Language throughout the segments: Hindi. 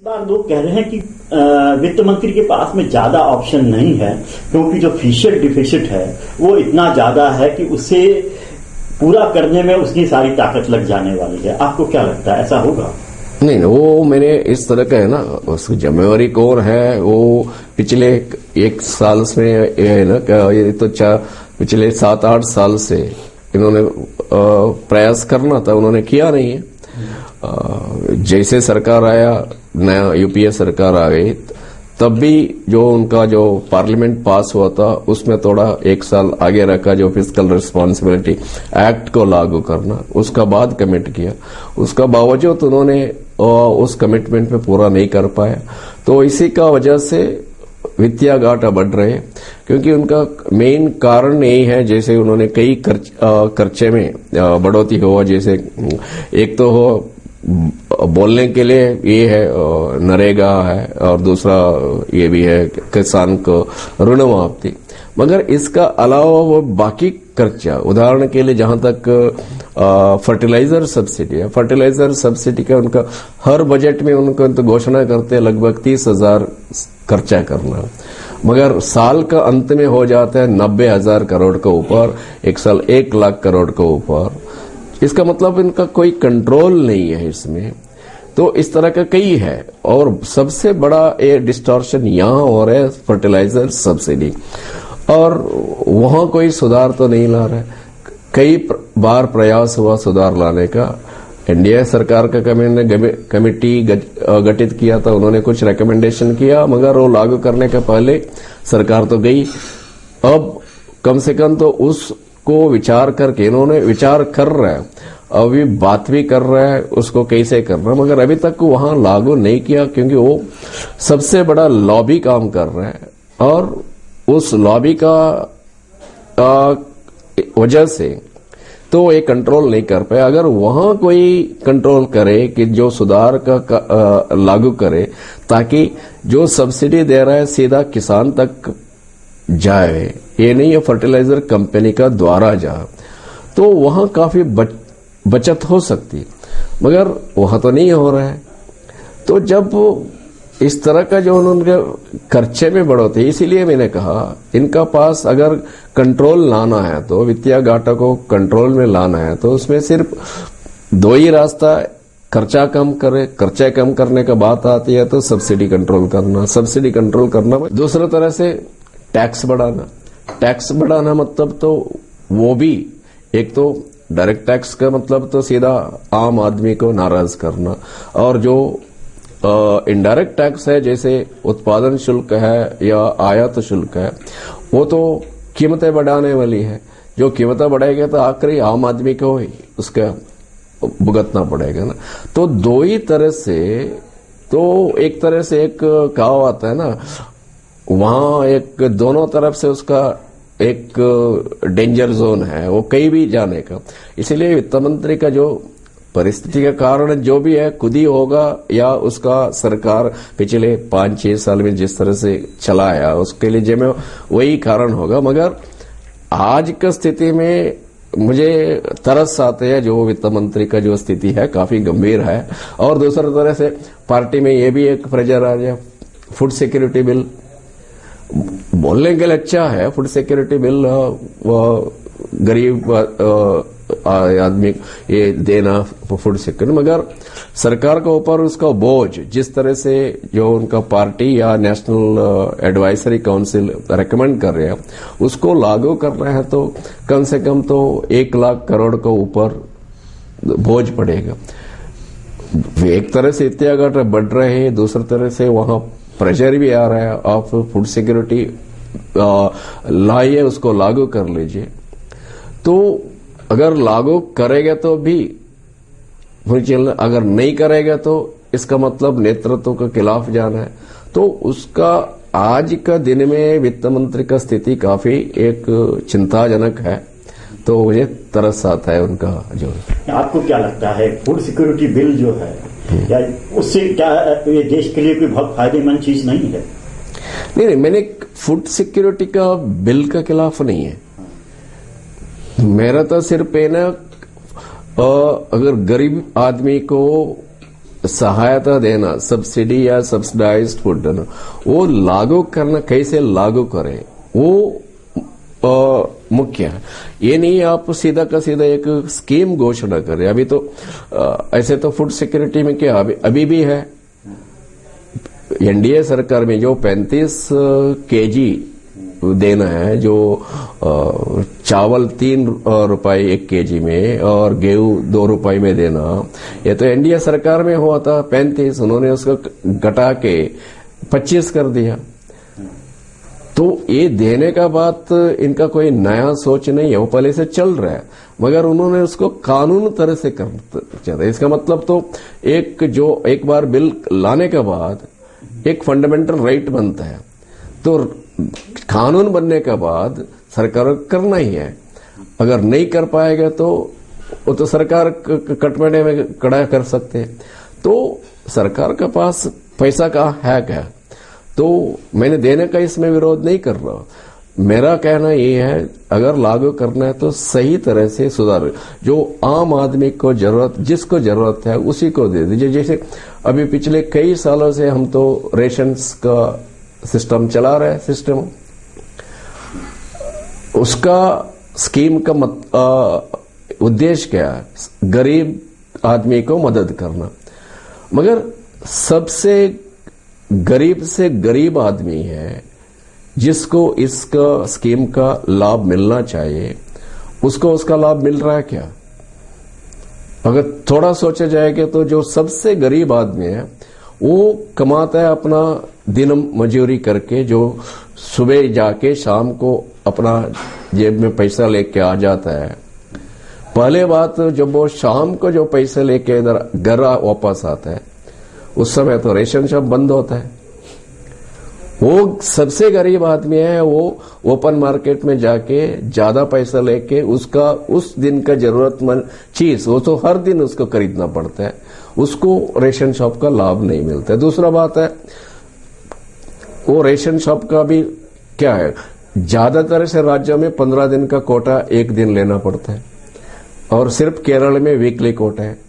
बार लोग कह रहे हैं कि वित्त मंत्री के पास में ज्यादा ऑप्शन नहीं है, क्योंकि जो फिशल डिफिसिट है वो इतना ज्यादा है कि उसे पूरा करने में उसकी सारी ताकत लग जाने वाली है। आपको क्या लगता है, ऐसा होगा? नहीं, वो मैंने इस तरह का है ना, उसकी जिम्मेवारी कौन है, वो पिछले एक साल में है ना, ये तो पिछले 7-8 साल से इन्होंने प्रयास करना था, उन्होंने किया नहीं है। जैसे सरकार आया, नया यूपीए सरकार आ गई, तब भी जो उनका जो पार्लियामेंट पास हुआ था उसमें थोड़ा 1 साल आगे रखा, जो फिस्कल रिस्पॉन्सिबिलिटी एक्ट को लागू करना, उसका बाद कमिट किया। उसका बावजूद उन्होंने उस कमिटमेंट में पूरा नहीं कर पाया, तो इसी का वजह से वित्तीय घाटा बढ़ रहे हैं। क्योंकि उनका मेन कारण यही है, जैसे उन्होंने कई खर्चे में बढ़ोतरी हुआ, जैसे एक तो हो बोलने के लिए ये है नरेगा है, और दूसरा ये भी है किसान को ऋण माफी। मगर इसका अलावा वो बाकी खर्चा, उदाहरण के लिए जहां तक फर्टिलाइजर सब्सिडी है, फर्टिलाइजर सब्सिडी का उनका हर बजट में उनको तो घोषणा करते हैं लगभग 30,000 खर्चा करना, मगर साल का अंत में हो जाता है 90,000 करोड़ के ऊपर, एक साल 1 लाख करोड़ के ऊपर। इसका मतलब इनका कोई कंट्रोल नहीं है इसमें। तो इस तरह का कई है, और सबसे बड़ा ये डिस्टॉर्शन यहां हो रहा है फर्टिलाइजर सब्सिडी, और वहां कोई सुधार तो नहीं ला रहा है। कई बार प्रयास हुआ सुधार लाने का, एनडीए सरकार का कमेटी गठित किया था, उन्होंने कुछ रिकमेंडेशन किया, मगर वो लागू करने के पहले सरकार तो गई। अब कम से कम तो उसको विचार करके इन्होंने विचार कर रहा है, अभी बात भी कर रहा है उसको कैसे करना, मगर अभी तक वहां लागू नहीं किया, क्योंकि वो सबसे बड़ा लॉबी काम कर रहा है, और उस लॉबी का वजह से तो ये कंट्रोल नहीं कर पाए। अगर वहां कोई कंट्रोल करे कि जो सुधार का लागू करे, ताकि जो सब्सिडी दे रहा है सीधा किसान तक जाए, ये नहीं है फर्टिलाइजर कंपनी का द्वारा जाए, तो वहां काफी बचत हो सकती, मगर वहां तो नहीं हो रहा है। तो जब इस तरह का जो उन्होंने खर्चे में बढ़ोतरी, इसीलिए मैंने कहा इनका पास अगर कंट्रोल लाना है, तो वित्तीय घाटा को कंट्रोल में लाना है, तो उसमें सिर्फ 2 ही रास्ता, खर्चा कम करे, खर्चा कम करने का बात आती है तो सब्सिडी कंट्रोल करना, सब्सिडी कंट्रोल करना, दूसरी तरह से टैक्स बढ़ाना। टैक्स बढ़ाना मतलब तो वो भी, एक तो डायरेक्ट टैक्स का मतलब तो सीधा आम आदमी को नाराज करना, और जो इनडायरेक्ट टैक्स है, जैसे उत्पादन शुल्क है या आयात शुल्क है, वो तो कीमतें बढ़ाने वाली है। जो कीमतें बढ़ाएगा तो आखिरी आम आदमी को ही उसका भुगतना पड़ेगा ना। तो 2 ही तरह से, तो एक तरह से एक कहावत है ना, वहां एक दोनों तरफ से उसका एक डेंजर जोन है, वो कहीं भी जाने का। इसलिए वित्त मंत्री का जो परिस्थिति का कारण जो भी है खुद ही होगा, या उसका सरकार पिछले 5-6 साल में जिस तरह से चलाया उसके लिए जिम्मे वही कारण होगा। मगर आज की स्थिति में मुझे तरस आते हैं, जो वित्त मंत्री का जो स्थिति है काफी गंभीर है। और दूसरी तरह से पार्टी में ये भी एक प्रेशर आ जाए, फूड सिक्योरिटी बिल बोलने के लिए अच्छा है, फूड सिक्योरिटी बिल गरीब आदमी ये देना फूड सिक्योरिटी, मगर सरकार के ऊपर उसका बोझ, जिस तरह से जो उनका पार्टी या नेशनल एडवाइजरी काउंसिल रेकमेंड कर रहे हैं उसको लागू कर रहे हैं, तो कम से कम तो 1 लाख करोड़ के ऊपर बोझ पड़ेगा। एक तरह से वित्तीय घाटे बढ़ रहे हैं, दूसरी तरह से वहां प्रेशर भी आ रहा है, आप फूड सिक्योरिटी लाइए, उसको लागू कर लीजिए। तो अगर लागू करेगा तो भी चलना, अगर नहीं करेगा तो इसका मतलब नेतृत्व के खिलाफ जाना है। तो उसका आज का दिन में वित्त मंत्री का स्थिति काफी एक चिंताजनक है, तो मुझे तरस आता है उनका जो। आपको क्या लगता है फूड सिक्योरिटी बिल जो है, क्या उससे क्या ये देश के लिए कोई बहुत फायदेमंद चीज नहीं है? नहीं, मैंने फूड सिक्योरिटी का बिल के खिलाफ नहीं है। मेरा तो सिर्फ है ना, अगर गरीब आदमी को सहायता देना, सब्सिडी या सब्सिडाइज्ड फूड देना, वो लागू करना, कैसे लागू करें वो मुख्य है। ये नहीं आप सीधा का सीधा एक स्कीम घोषणा करें। अभी तो ऐसे तो फूड सिक्योरिटी में क्या अभी भी है, एनडीए सरकार में जो 35 केजी देना है, जो चावल 3 रुपए 1 केजी में और गेहूं 2 रुपए में देना, ये तो एनडीए सरकार में हुआ था 35, उन्होंने उसको घटा के 25 कर दिया। तो ये देने का बात इनका कोई नया सोच नहीं है, वो पहले से चल रहा है, मगर उन्होंने उसको कानून तरह से करना चाहते। इसका मतलब तो एक बार बिल लाने के बाद एक फंडामेंटल राइट बनता है, तो कानून बनने के बाद सरकार को करना ही है। अगर नहीं कर पाएगा तो वो तो सरकार कटमने में कड़ा कर सकते हैं। तो सरकार के पास पैसा का है क्या, तो मैंने देने का इसमें विरोध नहीं कर रहा। मेरा कहना ये है, अगर लागू करना है तो सही तरह से सुधार, जो आम आदमी को जरूरत, जिसको जरूरत है उसी को दे दीजिए। जैसे अभी पिछले कई सालों से हम तो रेशन का सिस्टम चला रहे हैं, सिस्टम उसका स्कीम का उद्देश्य क्या है, गरीब आदमी को मदद करना। मगर सबसे गरीब से गरीब आदमी है जिसको इसका स्कीम का लाभ मिलना चाहिए, उसको उसका लाभ मिल रहा है क्या? अगर थोड़ा सोचा जाएगा तो जो सबसे गरीब आदमी है वो कमाता है अपना दिन मजूरी करके, जो सुबह जाके शाम को अपना जेब में पैसा लेके आ जाता है। पहले बात जब वो शाम को जो पैसे लेके इधर घर वापस आता है, उस समय तो रेशन शॉप बंद होता है। वो सबसे गरीब आदमी है, वो ओपन मार्केट में जाके ज्यादा पैसा लेके उसका उस दिन का जरूरतमंद चीज वो तो हर दिन उसको खरीदना पड़ता है, उसको रेशन शॉप का लाभ नहीं मिलता है। दूसरा बात है, वो रेशन शॉप का भी क्या है, ज्यादातर से राज्यों में 15 दिन का कोटा एक दिन लेना पड़ता है, और सिर्फ केरल में वीकली कोटा है।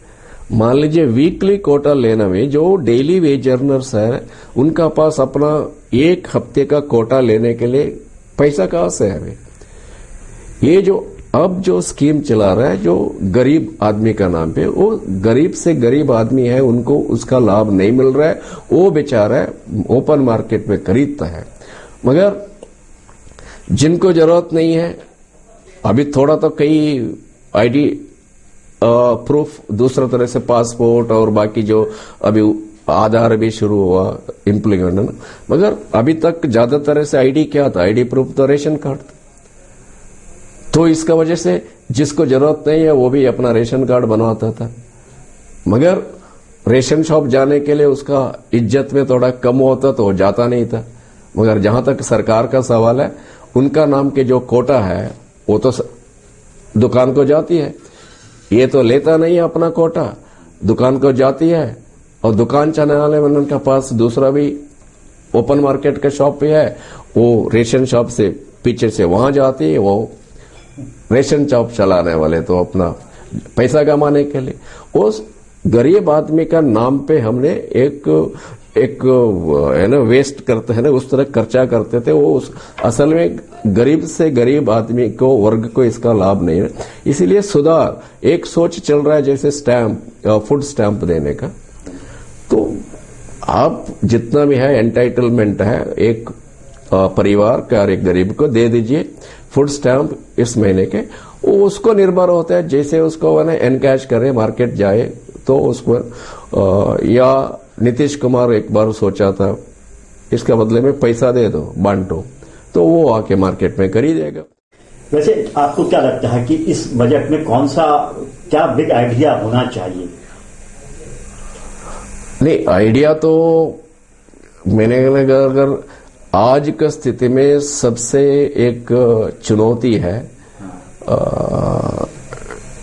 मान लीजिए वीकली कोटा लेने में जो डेली वेज अर्नर्स है, उनका पास अपना एक हफ्ते का कोटा लेने के लिए पैसा कहां से है? ये जो अब जो स्कीम चला रहा है, जो गरीब आदमी का नाम पे, वो गरीब से गरीब आदमी है, उनको उसका लाभ नहीं मिल रहा है। वो बेचारा ओपन मार्केट में खरीदता है, मगर जिनको जरूरत नहीं है, अभी थोड़ा तो कई आईडी प्रूफ दूसरा तरह से पासपोर्ट और बाकी जो अभी आधार भी शुरू हुआ इम्प्लीमेंट, मगर अभी तक ज्यादातर से आईडी क्या था, आईडी प्रूफ तो रेशन कार्ड था। तो इसका वजह से जिसको जरूरत नहीं है वो भी अपना रेशन कार्ड बनवाता था, मगर रेशन शॉप जाने के लिए उसका इज्जत में थोड़ा कम होता तो जाता नहीं था। मगर जहां तक सरकार का सवाल है, उनका नाम के जो कोटा है वो तो दुकान को जाती है, ये तो लेता नहीं है अपना कोटा, दुकान को जाती है, और दुकान चलाने वाले उनके पास दूसरा भी ओपन मार्केट का शॉप भी है, वो रेशन शॉप से पीछे से वहां जाती है। वो रेशन शॉप चलाने वाले तो अपना पैसा कमाने के लिए उस गरीब आदमी का नाम पे हमने एक है ना वेस्ट करते हैं ना, उस तरह खर्चा करते थे। वो असल में गरीब से गरीब आदमी को, वर्ग को इसका लाभ नहीं है। इसीलिए सुधार एक सोच चल रहा है, जैसे स्टैंप, फूड स्टैंप देने का। तो आप जितना भी है एंटाइटलमेंट है, एक परिवार का एक गरीब को दे दीजिए फूड स्टैंप इस महीने के, वो उसको निर्भर होता है, जैसे उसको एनकैश करे, मार्केट जाए तो उसको या नीतीश कुमार एक बार सोचा था इसका बदले में पैसा दे दो, बांटो, तो वो आके मार्केट में खरीदेगा। वैसे आपको क्या लगता है कि इस बजट में कौन सा क्या बिग आइडिया होना चाहिए? नहीं, आइडिया तो मैंने अगर आज की स्थिति में सबसे एक चुनौती है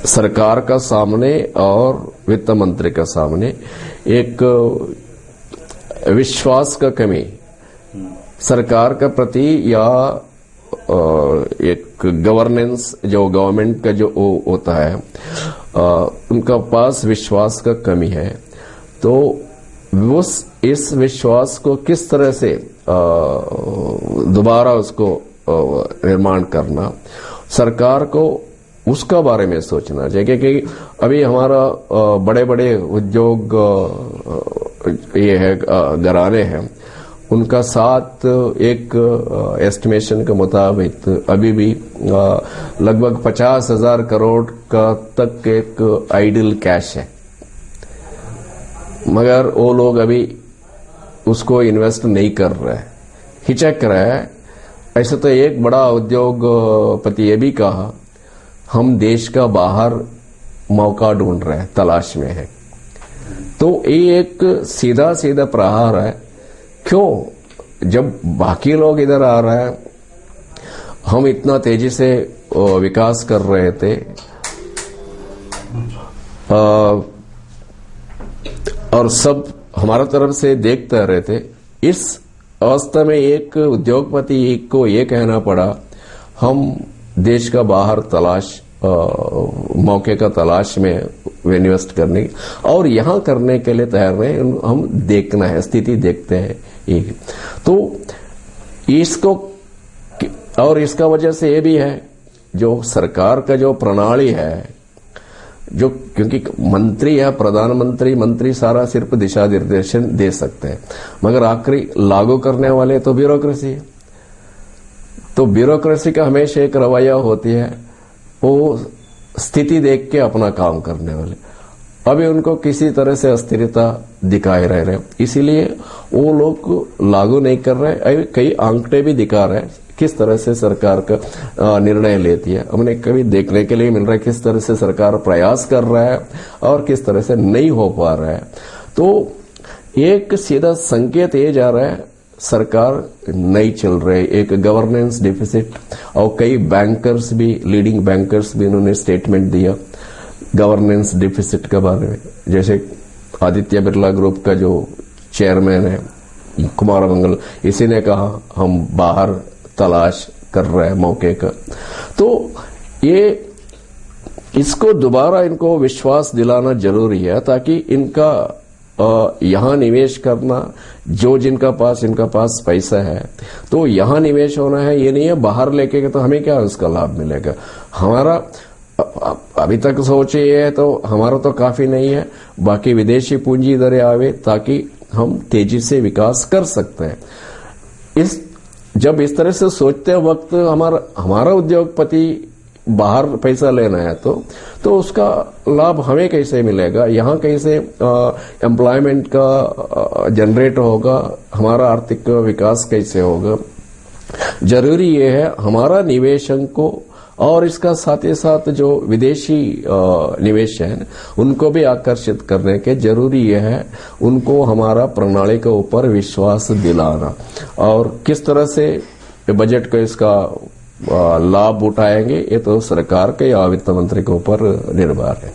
सरकार का सामने और वित्त मंत्री का सामने, एक विश्वास का कमी सरकार का प्रति, या एक गवर्नेंस जो गवर्नमेंट का जो होता है, उनका पास विश्वास का कमी है। तो इस विश्वास को किस तरह से दोबारा उसको निर्माण करना, सरकार को उसका बारे में सोचना चाहिए। क्योंकि अभी हमारा बड़े बड़े उद्योग ये है घराने हैं, उनका साथ एक एस्टिमेशन के मुताबिक अभी भी लगभग 50,000 करोड़ का तक एक आइडल कैश है, मगर वो लोग अभी उसको इन्वेस्ट नहीं कर रहे, हिचक रहे हैं। ऐसे तो एक बड़ा उद्योगपति ये भी कहा, हम देश का बाहर मौका ढूंढ रहे हैं, तलाश में है। तो ये एक सीधा सीधा प्रहार है। क्यों, जब बाकी लोग इधर आ रहे हैं, हम इतना तेजी से विकास कर रहे थे, और सब हमारा तरफ से देखते रहे थे। इस अवस्था में एक उद्योगपति को ये कहना पड़ा, हम देश का बाहर मौके का तलाश में इन्वेस्ट करने और यहां करने के लिए तैयार रहे, हम देखना है, स्थिति देखते हैं। एक तो इसको, और इसका वजह से ये भी है, जो सरकार का जो प्रणाली है, जो क्योंकि मंत्री है, प्रधानमंत्री, मंत्री सारा सिर्फ दिशा निर्देशन दे सकते हैं, मगर आखिरी लागू करने वाले तो ब्यूरोक्रेसी है। तो ब्यूरोक्रेसी का हमेशा एक रवैया होती है, वो स्थिति देख के अपना काम करने वाले। अभी उनको किसी तरह से अस्थिरता दिखाई रह रहे, इसीलिए वो लोग लागू नहीं कर रहे। कई आंकड़े भी दिखा रहे हैं किस तरह से सरकार का निर्णय लेती है। हमने कभी देखने के लिए मिल रहा है किस तरह से सरकार प्रयास कर रहा है और किस तरह से नहीं हो पा रहा है। तो एक सीधा संकेत ये जा रहा है, सरकार नहीं चल रही, एक गवर्नेंस डिफिसिट। और कई बैंकर्स भी, लीडिंग बैंकर्स भी, इन्होंने स्टेटमेंट दिया गवर्नेंस डिफिसिट के बारे में। जैसे आदित्य बिरला ग्रुप का जो चेयरमैन है कुमार मंगल, इसी ने कहा हम बाहर तलाश कर रहे हैं मौके का। तो ये इसको दोबारा इनको विश्वास दिलाना जरूरी है, ताकि इनका यहां निवेश करना, जो इनका पास पैसा है तो यहां निवेश होना है, ये नहीं है बाहर लेके तो हमें क्या उसका लाभ मिलेगा। हमारा अभी तक सोचे ये है तो हमारा तो काफी नहीं है, बाकी विदेशी पूंजी इधर आवे ताकि हम तेजी से विकास कर सकते हैं। जब इस तरह से सोचते वक्त हमारा उद्योगपति बाहर पैसा लेना है तो उसका लाभ हमें कैसे मिलेगा, यहाँ कैसे एम्प्लॉयमेंट का जनरेट होगा, हमारा आर्थिक विकास कैसे होगा। जरूरी ये है हमारा निवेशन को, और इसका साथ ही साथ जो विदेशी निवेश है उनको भी आकर्षित करने के जरूरी ये है उनको हमारा प्रणाली के ऊपर विश्वास दिलाना, और किस तरह से बजट को इसका लाभ उठाएंगे ये तो सरकार के या वित्त मंत्री के ऊपर निर्भर है।